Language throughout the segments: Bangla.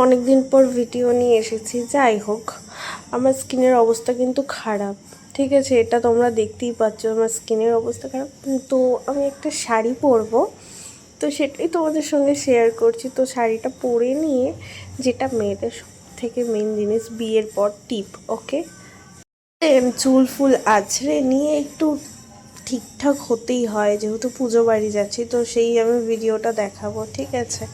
অনেক দিন পর ভিডিও নিয়ে এসেছি। যাই হোক, আমার স্কিনের অবস্থা কিন্তু খারাপ, ঠিক আছে? এটা তোমরা দেখতেই পাচ্ছ আমার স্কিনের অবস্থা খারাপ। তো আমি একটা শাড়ি পরবো, তো সেটাই তোমাদের সঙ্গে শেয়ার করছি। তো শাড়িটা পরে নিয়ে, যেটা মেয়েদের সব থেকে মেন জিনিস বিয়ের পর টিপ, ওকে, চুল ফুল আছড়ে নিয়ে একটু ঠিকঠাক হতেই হয়, যেহেতু পুজো বাড়ি যাচ্ছি। তো সেই আমি ভিডিওটা দেখাবো, ঠিক আছে?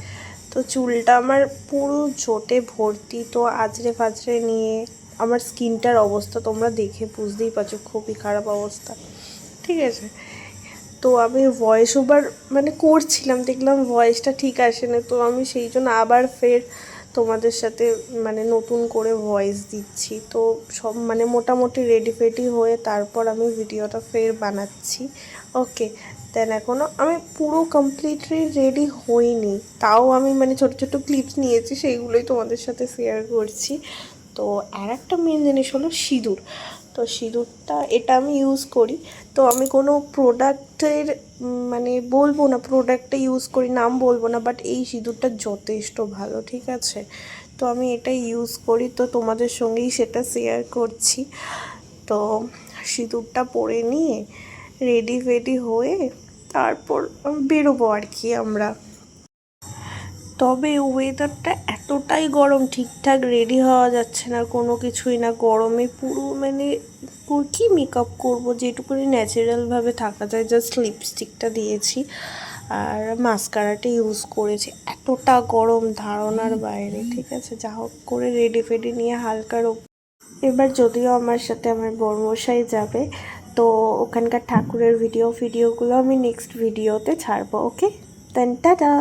তো চুলটা আমার পুরো জোটে ভর্তি, তো আজরে ফাজরে নিয়ে আমার স্কিনটার অবস্থা তোমরা দেখে বুঝতেই পারছো, খুবই খারাপ অবস্থা, ঠিক আছে? তো আমি ভয়েস ওভার মানে করছিলাম, দেখলাম ভয়েসটা ঠিক আসে না, তো আমি সেই জন্য আবার ফের তোমাদের সাথে মানে নতুন করে ভয়েস দিচ্ছি। তো সব মানে মোটামুটি রেডি ফেডি হয়ে তারপর আমি ভিডিওটা ফের বানাচ্ছি, ওকে? দেন এখনও আমি পুরো কমপ্লিটলি রেডি হইনি, তাও আমি মানে ছোটো ছোটো ক্লিপস নিয়েছি, সেইগুলোই তোমাদের সাথে শেয়ার করছি। তো আর একটা মেন জিনিস হলো সিঁদুর। তো সিঁদুরটা এটা আমি ইউজ করি। তো আমি কোনো প্রোডাক্টের মানে বলবো না, প্রোডাক্টটা ইউজ করি নাম বলবো না, বাট এই সিঁদুরটা যথেষ্ট ভালো, ঠিক আছে? তো আমি এটা ইউজ করি, তো তোমাদের সঙ্গেই সেটা শেয়ার করছি। তো সিঁদুরটা পরে নিয়ে রেডি ফেডি হয়ে তারপর বেরোবো আর কি আমরা। তবে ওয়েদারটা এতটাই গরম, ঠিকঠাক রেডি হওয়া যাচ্ছে না, কোনো কিছুই না, গরমে পুরো মানে কী মেকআপ করবো, যেটুকুনি ন্যাচারালভাবে থাকা যায়, জাস্ট লিপস্টিকটা দিয়েছি আর মাস্কারাটা ইউজ করেছি। এতটা গরম ধারণার বাইরে, ঠিক আছে? যা হোক করে রেডি ফেডি নিয়ে হালকার এবার যদিও আমার সাথে আমার বড়মশাই যাবে, তো ওখানকার ঠাকুরের ভিডিওগুলো আমি নেক্সট ভিডিওতে ছাড়বো, ওকে? দেন টাটা।